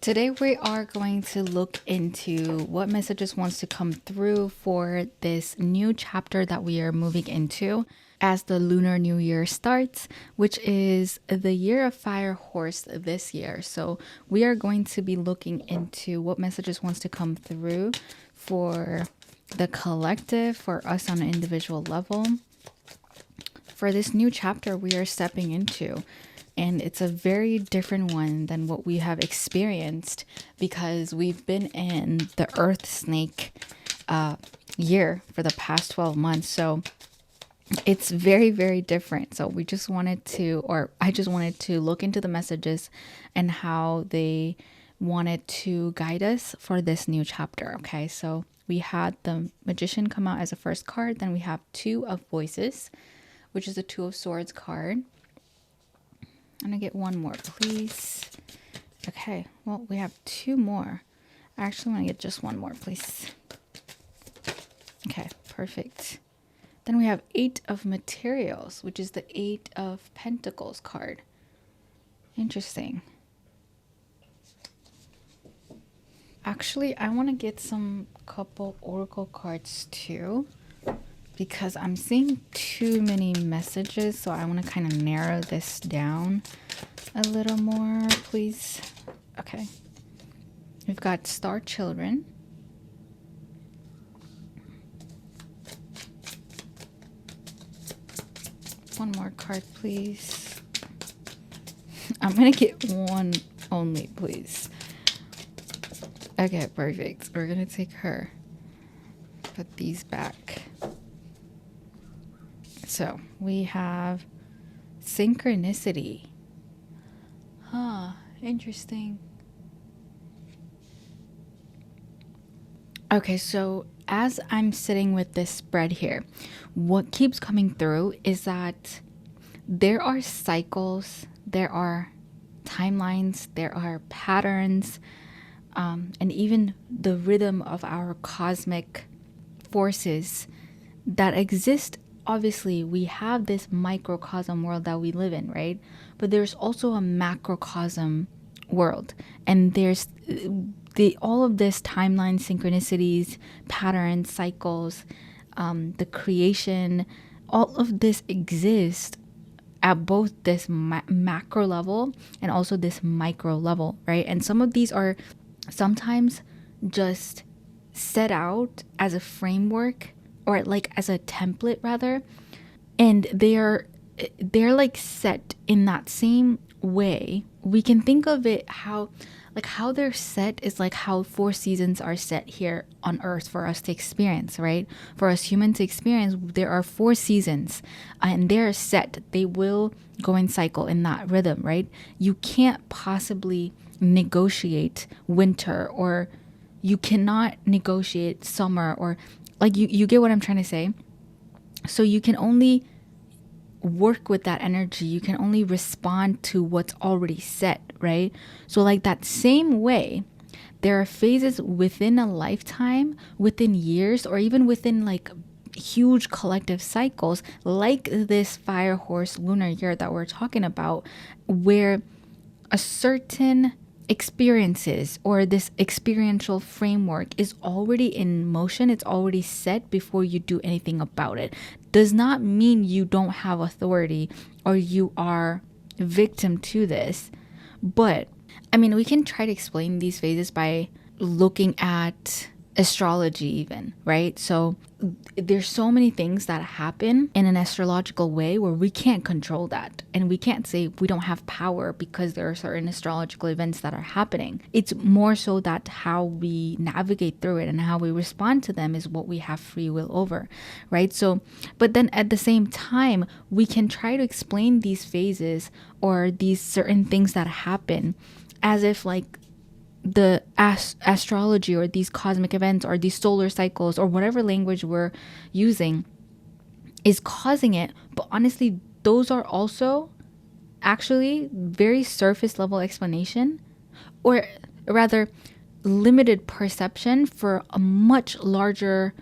Today we are going to look into what messages wants to come through for this new chapter that we are moving into as the Lunar New Year starts, which is the year of fire horse this year. So we are going to be looking into what messages wants to come through for the collective, for us on an individual level, for this new chapter we are stepping into. And it's a very different one than what we have experienced because we've been in the earth snake year for the past 12 months. So it's very, very different. So we just wanted to, or I just wanted to look into the messages and how they wanted to guide us for this new chapter. Okay, so we had the Magician come out as a first card. Then we have Two of Voices, which is the Two of Swords card. I'm gonna get one more, please. Okay, well, we have two more. I actually want to get just one more, please. Okay, perfect. Then we have Eight of Materials, which is the Eight of Pentacles card. Interesting. Actually, I want to get some couple oracle cards too, because I'm seeing too many messages, so I want to kind of narrow this down a little more, please. Okay. We've got Star Children. One more card, please. I'm going to get one only, please. Okay, perfect. We're going to take her. Put these back. So we have Synchronicity. Huh, interesting. Okay, so as I'm sitting with this spread here, what keeps coming through is that there are cycles, there are timelines, there are patterns, and even the rhythm of our cosmic forces that exist. Obviously, we have this microcosm world that we live in, right? But there's also a macrocosm world. And there's all of this timeline, synchronicities, patterns, cycles, the creation, all of this exists at both this macro level and also this micro level, right? And some of these are sometimes just set out as a framework, or like as a template rather, and they're like set in that same way. We can think of it how they're set is like how 4 seasons are set here on earth for us to experience, right? For us humans to experience, there are 4 seasons and they're set. They will go in cycle in that rhythm, right? You can't possibly negotiate winter, or you cannot negotiate summer, or like you get what I'm trying to say? So you can only work with that energy. You can only respond to what's already set, right? So like that same way, there are phases within a lifetime, within years, or even within like huge collective cycles, like this fire horse lunar year that we're talking about, where a certain experiences or this experiential framework is already in motion. It's already set before you do anything about it. Does not mean you don't have authority or you are victim to this. But I mean, we can try to explain these phases by looking at astrology even, right? So there's so many things that happen in an astrological way where we can't control that, and we can't say we don't have power because there are certain astrological events that are happening. It's more so that how we navigate through it and how we respond to them is what we have free will over, right? So but then at the same time, we can try to explain these phases or these certain things that happen as if like the astrology or these cosmic events or these solar cycles or whatever language we're using is causing it. But honestly, those are also actually very surface level explanation, or rather limited perception for a much larger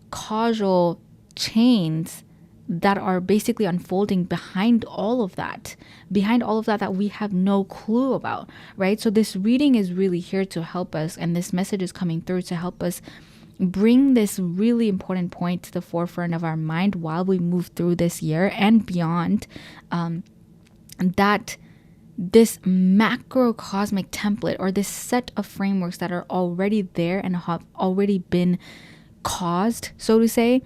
causal chains that are basically unfolding behind all of that that we have no clue about, right? So this reading is really here to help us, and this message is coming through to help us bring this really important point to the forefront of our mind while we move through this year and beyond, that this macrocosmic template, or this set of frameworks that are already there and have already been caused, so to say,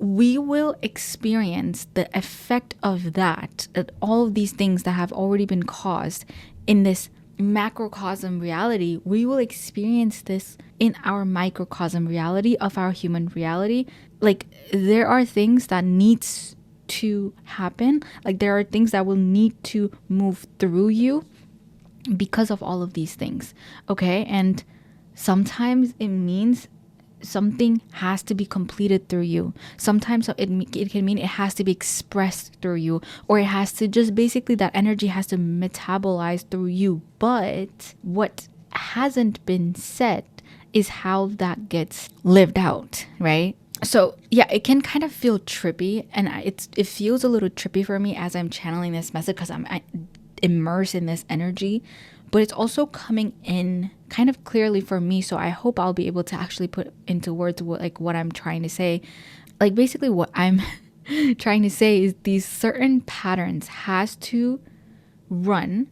we will experience the effect of that all of these things that have already been caused in this macrocosm reality. We will experience this in our microcosm reality of our human reality. Like, there are things that needs to happen. Like, there are things that will need to move through you because of all of these things. Okay. And sometimes it means something has to be completed through you. Sometimes it can mean it has to be expressed through you, or it has to just basically, that energy has to metabolize through you. But what hasn't been said is how that gets lived out, right? So yeah, it can kind of feel trippy, and it feels a little trippy for me as I'm channeling this message, because I'm immersed in this energy. But it's also coming in kind of clearly for me. So I hope I'll be able to actually put into words what I'm trying to say. Like, basically what I'm trying to say is these certain patterns has to run,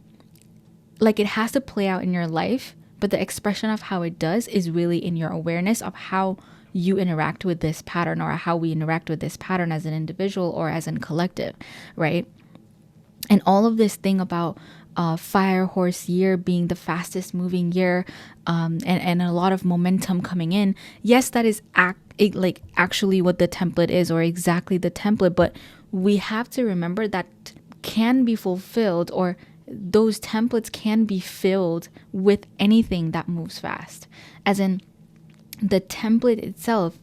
like, it has to play out in your life. But the expression of how it does is really in your awareness of how you interact with this pattern, or how we interact with this pattern as an individual or as a collective, right? And all of this thing about fire horse year being the fastest moving year, and a lot of momentum coming in. Yes, that is actually what the template is, or exactly the template. But we have to remember that can be fulfilled, or those templates can be filled with anything that moves fast. As in, the template itself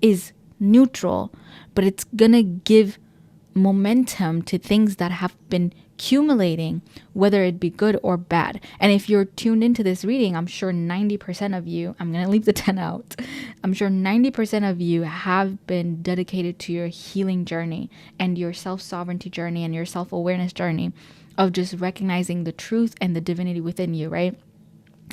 is neutral, but it's gonna give momentum to things that have been accumulating, whether it be good or bad. And if you're tuned into this reading, I'm sure 90% of you, I'm going to leave the 10 out. I'm sure 90% of you have been dedicated to your healing journey and your self-sovereignty journey and your self-awareness journey of just recognizing the truth and the divinity within you, right?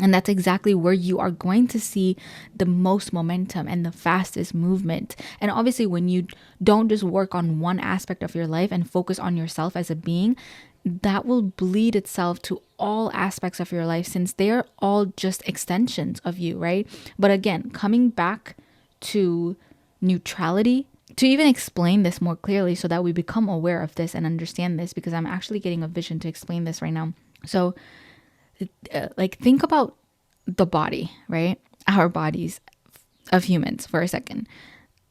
And that's exactly where you are going to see the most momentum and the fastest movement. And obviously, when you don't just work on one aspect of your life and focus on yourself as a being, that will bleed itself to all aspects of your life, since they are all just extensions of you, right? But again, coming back to neutrality, to even explain this more clearly so that we become aware of this and understand this, because I'm actually getting a vision to explain this right now. So think about the body, right? Our bodies of humans for a second.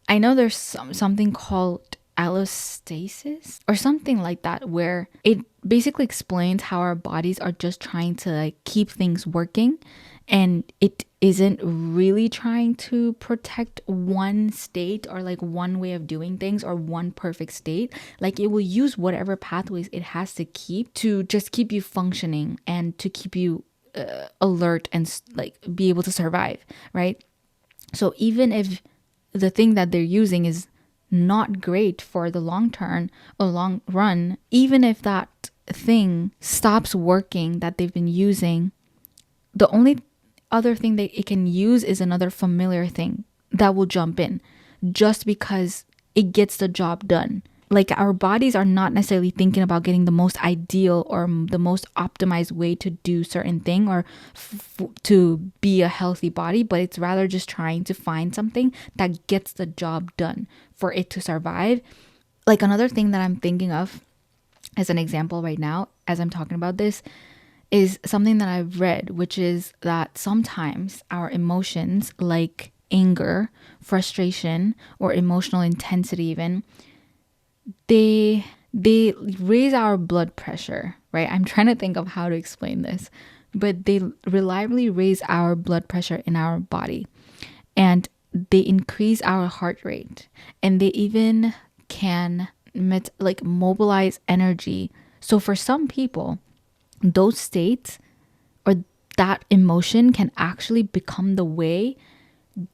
I know there's something called allostasis or something like that, where it basically explains how our bodies are just trying to keep things working, and it isn't really trying to protect one state or one way of doing things or one perfect state. Like, it will use whatever pathways it has to keep to just keep you functioning and to keep you alert and be able to survive, right? So even if the thing that they're using is not great for the long run, even if that thing stops working that they've been using, the only other thing that it can use is another familiar thing that will jump in just because it gets the job done. Like, our bodies are not necessarily thinking about getting the most ideal or the most optimized way to do certain thing or to be a healthy body, but it's rather just trying to find something that gets the job done for it to survive. Like, another thing that I'm thinking of as an example right now, as I'm talking about this, is something that I've read, which is that sometimes our emotions, like anger, frustration, or emotional intensity even, they raise our blood pressure, right? I'm trying to think of how to explain this, but they reliably raise our blood pressure in our body, and they increase our heart rate, and they even can mobilize energy. So for some people, those states or that emotion can actually become the way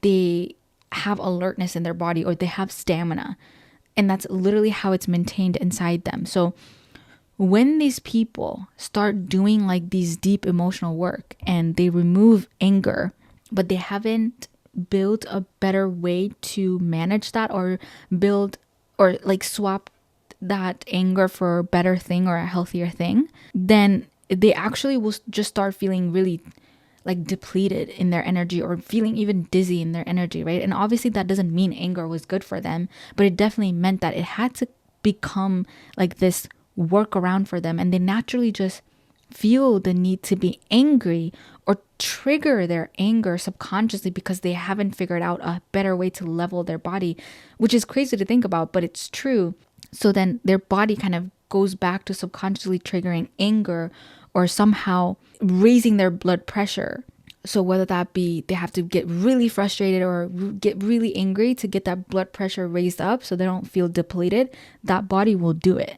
they have alertness in their body, or they have stamina. And that's literally how it's maintained inside them. So when these people start doing like these deep emotional work and they remove anger, but they haven't built a better way to manage that, or build or like swap that anger for a better thing or a healthier thing, then they actually will just start feeling really like depleted in their energy, or feeling even dizzy in their energy, right? And obviously that doesn't mean anger was good for them, but it definitely meant that it had to become like this workaround for them, and they naturally just feel the need to be angry or trigger their anger subconsciously because they haven't figured out a better way to level their body, which is crazy to think about, but it's true. So then their body kind of goes back to subconsciously triggering anger or somehow raising their blood pressure. So whether that be they have to get really frustrated or get really angry to get that blood pressure raised up so they don't feel depleted, that body will do it.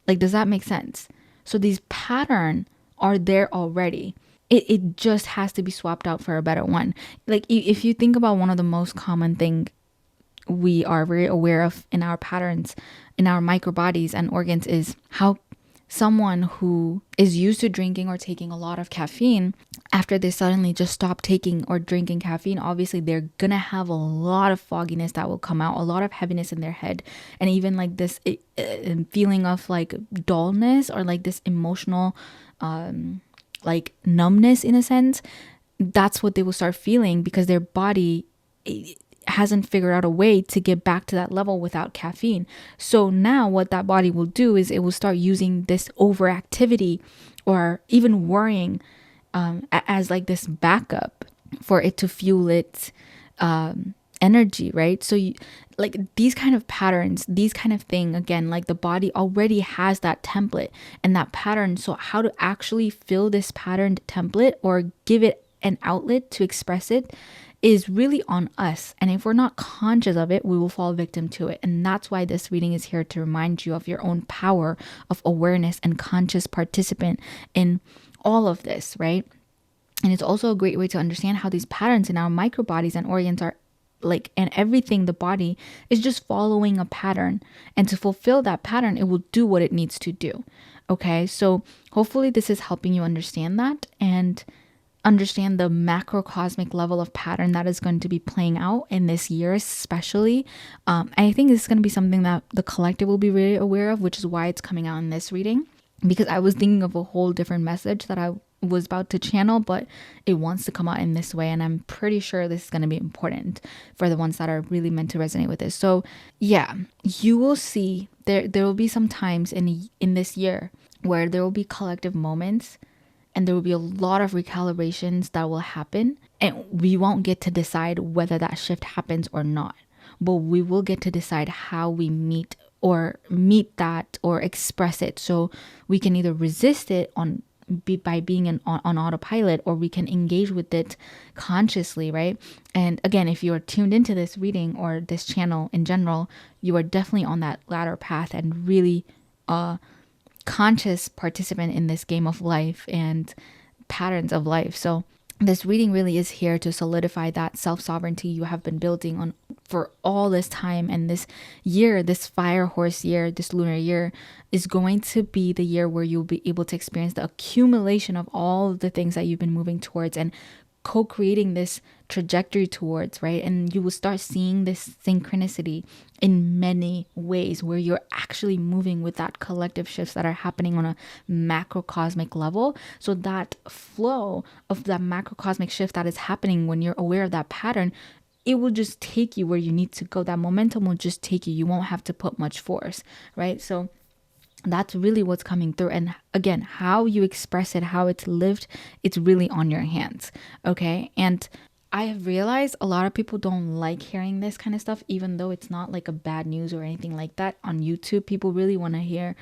Like, does that make sense? So these patterns are there already. It just has to be swapped out for a better one. Like, if you think about one of the most common thing we are very aware of in our patterns, in our microbodies and organs, is how someone who is used to drinking or taking a lot of caffeine, after they suddenly just stop taking or drinking caffeine, obviously they're gonna have a lot of fogginess that will come out, a lot of heaviness in their head, and even like this feeling of like dullness, or like this emotional like numbness in a sense. That's what they will start feeling because their body hasn't figured out a way to get back to that level without caffeine. So now what that body will do is it will start using this overactivity or even worrying as like this backup for it to fuel its energy, right? So like these kind of patterns, these kind of thing, again, like the body already has that template and that pattern. So how to actually fill this patterned template or give it an outlet to express it is really on us. And if we're not conscious of it, we will fall victim to it. And that's why this reading is here to remind you of your own power of awareness and conscious participant in all of this, right? And it's also a great way to understand how these patterns in our microbodies and organs are like, and everything, the body is just following a pattern. And to fulfill that pattern, it will do what it needs to do. Okay, so hopefully this is helping you understand that and understand the macrocosmic level of pattern that is going to be playing out in this year, especially. I think this is going to be something that the collective will be really aware of, which is why it's coming out in this reading, because I was thinking of a whole different message that I was about to channel, but it wants to come out in this way. And I'm pretty sure this is going to be important for the ones that are really meant to resonate with this. So yeah, you will see there will be some times in this year where there will be collective moments, and there will be a lot of recalibrations that will happen, and we won't get to decide whether that shift happens or not, but we will get to decide how we meet that or express it. So we can either resist it by being on autopilot, or we can engage with it consciously, right? And again, if you are tuned into this reading or this channel in general, you are definitely on that latter path and really conscious participant in this game of life and patterns of life. So this reading really is here to solidify that self-sovereignty you have been building on for all this time. And this year, this fire horse year, this lunar year, is going to be the year where you'll be able to experience the accumulation of all of the things that you've been moving towards and co-creating this trajectory towards, right? And you will start seeing this synchronicity in many ways where you're actually moving with that collective shifts that are happening on a macrocosmic level. So that flow of that macrocosmic shift that is happening when you're aware of that pattern, it will just take you where you need to go. That momentum will just take you. You won't have to put much force, right? So that's really what's coming through. And again, how you express it, how it's lived, it's really on your hands. Okay. And I have realized a lot of people don't like hearing this kind of stuff, even though it's not like a bad news or anything like that. On YouTube, people really want to hear,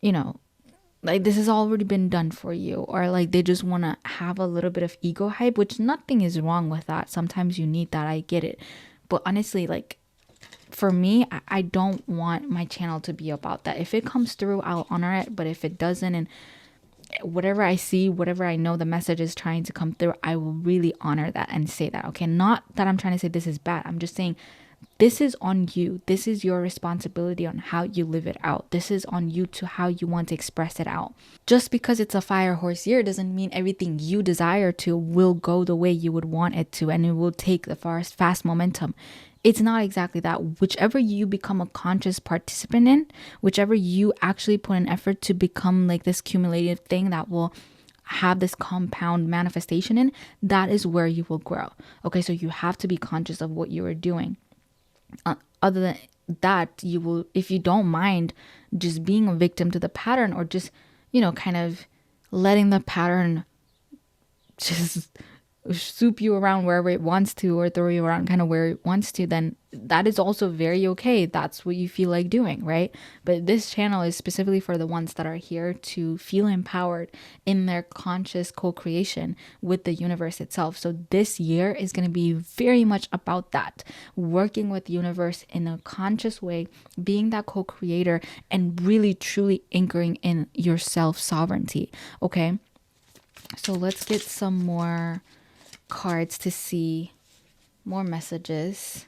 like this has already been done for you, or like they just want to have a little bit of ego hype, which nothing is wrong with that. Sometimes you need that. I get it. But honestly, like, for me, I don't want my channel to be about that. If it comes through, I'll honor it. But if it doesn't, and whatever I see, whatever I know the message is trying to come through, I will really honor that and say that. Okay, not that I'm trying to say this is bad. I'm just saying this is on you. This is your responsibility on how you live it out. This is on you to how you want to express it out. Just because it's a fire horse year doesn't mean everything you desire to will go the way you would want it to, and it will take the fast momentum. It's not exactly that. Whichever you become a conscious participant in, whichever you actually put an effort to become like this cumulative thing that will have this compound manifestation in, that is where you will grow. Okay, so you have to be conscious of what you are doing. Other than that, you will, if you don't mind just being a victim to the pattern, or just, you know, kind of letting the pattern just soup you around wherever it wants to, or throw you around kind of where it wants to, then that is also very okay. That's what you feel like doing, right? But this channel is specifically for the ones that are here to feel empowered in their conscious co-creation with the universe itself. So this year is going to be very much about that, working with the universe in a conscious way, being that co-creator, and really truly anchoring in your self-sovereignty. Okay, so let's get some more cards to see more messages.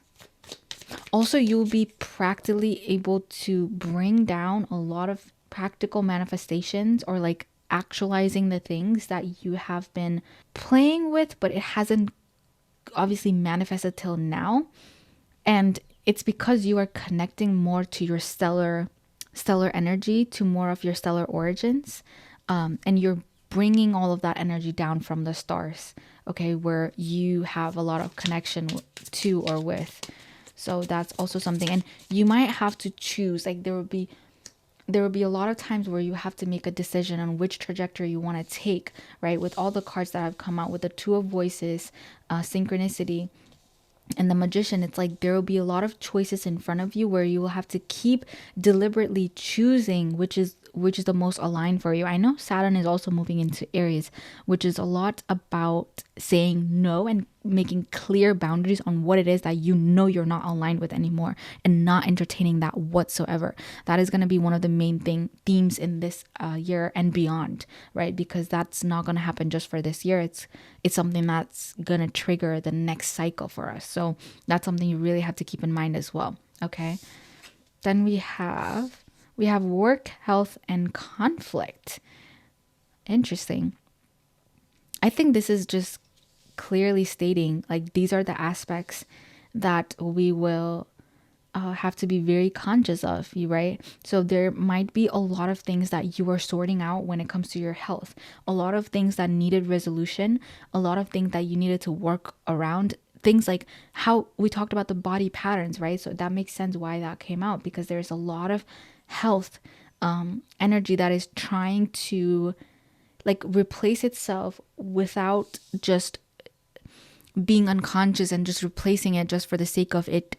Also, you'll be practically able to bring down a lot of practical manifestations, or like actualizing the things that you have been playing with, but it hasn't obviously manifested till now. And it's because you are connecting more to your stellar energy, to more of your stellar origins, and you're bringing all of that energy down from the stars, okay, where you have a lot of connection to or with. So that's also something. And you might have to choose, like there will be a lot of times where you have to make a decision on which trajectory you want to take, right? With all the cards that have come out, with the Two of Voices, synchronicity, and the Magician, it's like there will be a lot of choices in front of you where you will have to keep deliberately choosing which is the most aligned for you. I know Saturn is also moving into Aries, which is a lot about saying no and making clear boundaries on what it is that you know you're not aligned with anymore, and not entertaining that whatsoever. That is going to be one of the main themes in this year and beyond, right? Because that's not going to happen just for this year. It's something that's going to trigger the next cycle for us. So that's something you really have to keep in mind as well. Okay. Then we have work, health, and conflict. Interesting. I think this is just clearly stating like these are the aspects that we will have to be very conscious of, right? So there might be a lot of things that you are sorting out when it comes to your health, a lot of things that needed resolution, a lot of things that you needed to work around. Things like how we talked about the body patterns, right? So that makes sense why that came out, because there's a lot of health energy that is trying to like replace itself without just being unconscious and just replacing it just for the sake of it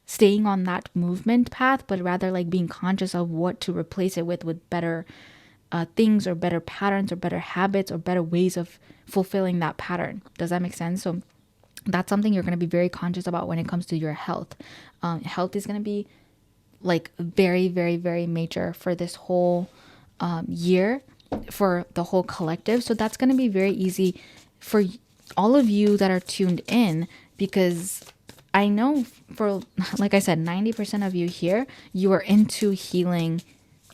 staying on that movement path, but rather like being conscious of what to replace it with better things, or better patterns, or better habits, or better ways of fulfilling that pattern. Does that make sense? So that's something you're going to be very conscious about when it comes to your health. Health is going to be like very, very, very major for this whole year, for the whole collective. So that's going to be very easy for all of you that are tuned in, because I know for, like I said, 90% of you here, you are into healing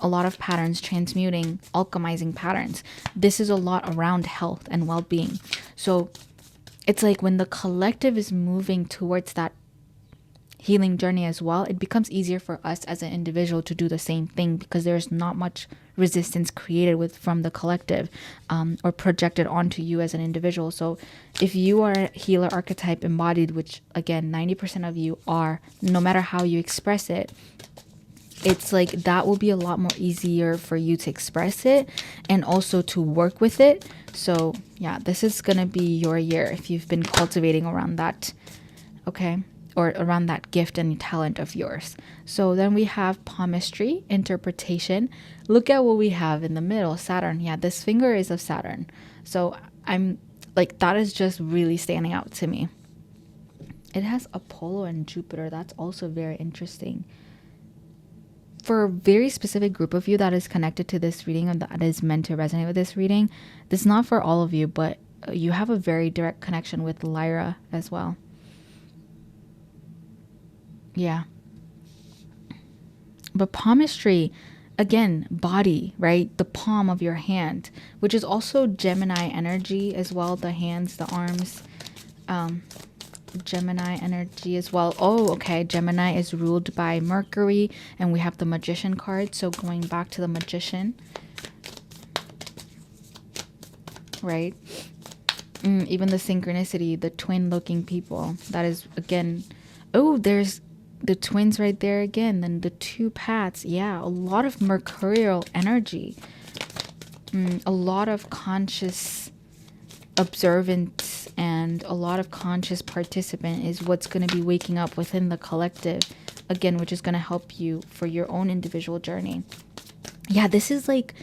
a lot of patterns, transmuting, alchemizing patterns. This is a lot around health and well-being. So it's like when the collective is moving towards that healing journey as well, it becomes easier for us as an individual to do the same thing, because there's not much resistance created from the collective or projected onto you as an individual. So if you are a healer archetype embodied, which again 90% of you are, no matter how you express it, it's like that will be a lot more easier for you to express it and also to work with it. So yeah, this is gonna be your year if you've been cultivating around that, okay, or around that gift and talent of yours. So then we have palmistry, interpretation. Look at what we have in the middle, Saturn. Yeah, this finger is of Saturn. So I'm like, that is just really standing out to me. It has Apollo and Jupiter. That's also very interesting. For a very specific group of you that is connected to this reading and that is meant to resonate with this reading, this is not for all of you, but you have a very direct connection with Lyra as well. Yeah. But palmistry, again, body, right? The palm of your hand, which is also Gemini energy as well. The hands, the arms, Gemini energy as well. Oh, okay. Gemini is ruled by Mercury, and we have the Magician card. So going back to the Magician, right? Even the synchronicity, the twin looking people. That is, again, oh, there's the twins right there again. Then the two paths. Yeah, a lot of mercurial energy. A lot of conscious observance and a lot of conscious participant is what's going to be waking up within the collective. Again, which is going to help you for your own individual journey. Yeah, this is like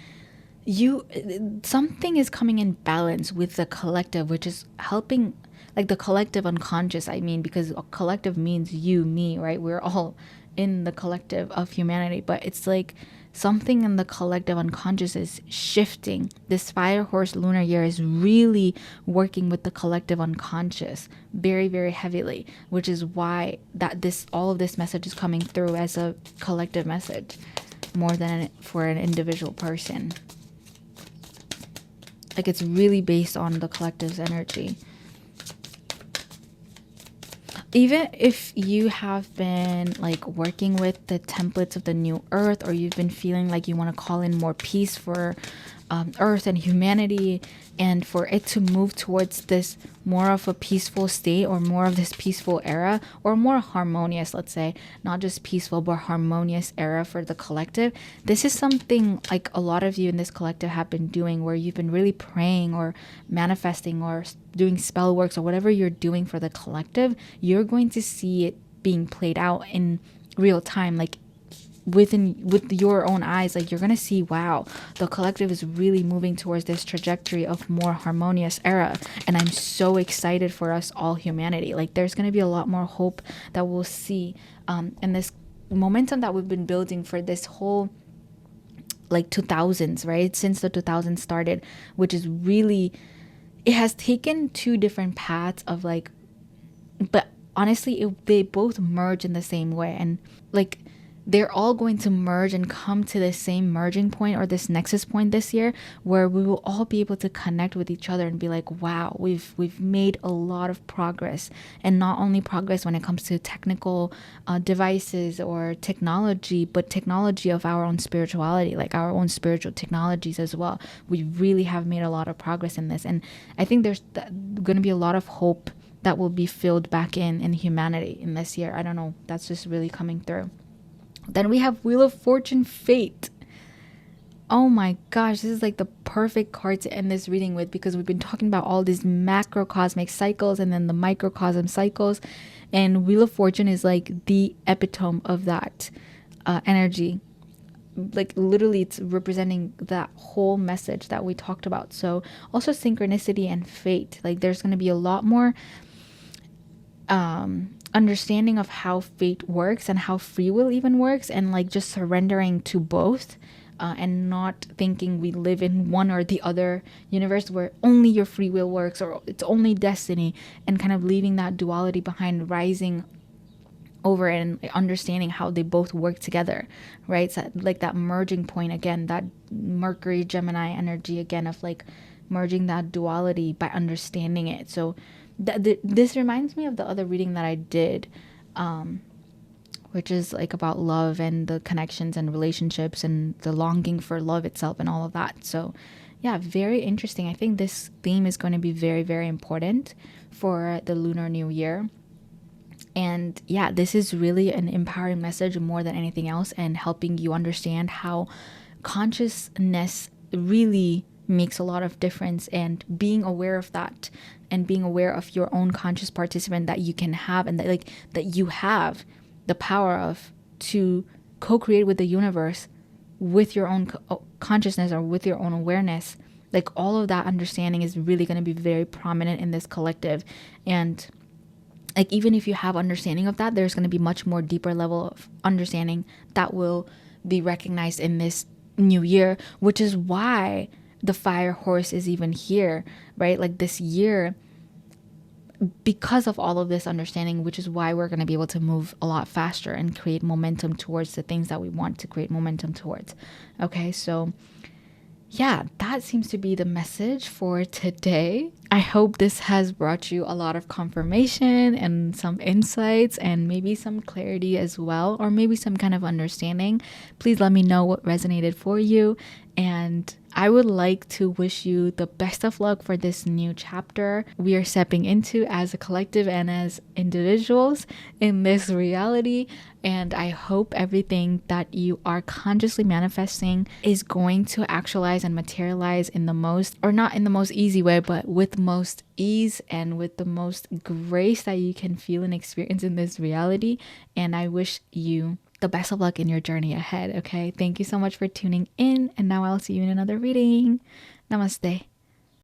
something is coming in balance with the collective, which is helping, like the collective unconscious, I mean, because a collective means you, me, right? We're all in the collective of humanity, but it's like something in the collective unconscious is shifting. This fire horse lunar year is really working with the collective unconscious very, very heavily, which is why all of this message is coming through as a collective message more than for an individual person. Like, it's really based on the collective's energy. Even if you have been like working with the templates of the new earth, or you've been feeling like you want to call in more peace for earth and humanity, and for it to move towards this more of a peaceful state, or more of this peaceful era, or more harmonious, let's say, not just peaceful but harmonious era for the collective, this is something like a lot of you in this collective have been doing, where you've been really praying or manifesting or doing spell works or whatever you're doing for the collective. You're going to see it being played out in real time, like with your own eyes. Like, you're gonna see, wow, the collective is really moving towards this trajectory of more harmonious era, and I'm so excited for us all, humanity. Like, there's gonna be a lot more hope that we'll see, and this momentum that we've been building for this whole like 2000s, right, since the 2000s started, which is really, it has taken two different paths of like, but honestly they both merge in the same way, and like they're all going to merge and come to the same merging point, or this nexus point this year, where we will all be able to connect with each other and be like, wow, we've made a lot of progress. And not only progress when it comes to technical devices or technology, but technology of our own spirituality, like our own spiritual technologies as well. We really have made a lot of progress in this, and I think there's going to be a lot of hope that will be filled back in humanity in this year. I don't know, that's just really coming through. Then we have Wheel of Fortune, Fate. Oh my gosh, this is like the perfect card to end this reading with, because we've been talking about all these macrocosmic cycles and then the microcosm cycles, and Wheel of Fortune is like the epitome of that energy. Like, literally, it's representing that whole message that we talked about. So also synchronicity and fate, like there's going to be a lot more understanding of how fate works and how free will even works, and like just surrendering to both, and not thinking we live in one or the other universe where only your free will works or it's only destiny, and kind of leaving that duality behind, rising over and understanding how they both work together, right? So like that merging point again, that Mercury Gemini energy again, of like merging that duality by understanding it. So this reminds me of the other reading that I did, which is like about love and the connections and relationships and the longing for love itself and all of that. So yeah, very interesting. I think this theme is going to be very, very important for the Lunar New Year. And yeah, this is really an empowering message more than anything else, and helping you understand how consciousness really makes a lot of difference, and being aware of that, and being aware of your own conscious participant that you can have, and that you have the power of to co-create with the universe with your own consciousness, or with your own awareness. Like, all of that understanding is really going to be very prominent in this collective. And like, even if you have understanding of that, there's going to be much more deeper level of understanding that will be recognized in this new year, which is why the fire horse is even here, right? Like, this year, because of all of this understanding, which is why we're going to be able to move a lot faster and create momentum towards the things that we want to create momentum towards. Okay, so yeah, that seems to be the message for today. I hope this has brought you a lot of confirmation and some insights and maybe some clarity as well, or maybe some kind of understanding. Please let me know what resonated for you. And I would like to wish you the best of luck for this new chapter we are stepping into as a collective and as individuals in this reality. And I hope everything that you are consciously manifesting is going to actualize and materialize in the most, or not in the most easy way, but with the most ease and with the most grace that you can feel and experience in this reality. And I wish you the best of luck in your journey ahead. Okay, thank you so much for tuning in, and now I'll see you in another reading. Namaste.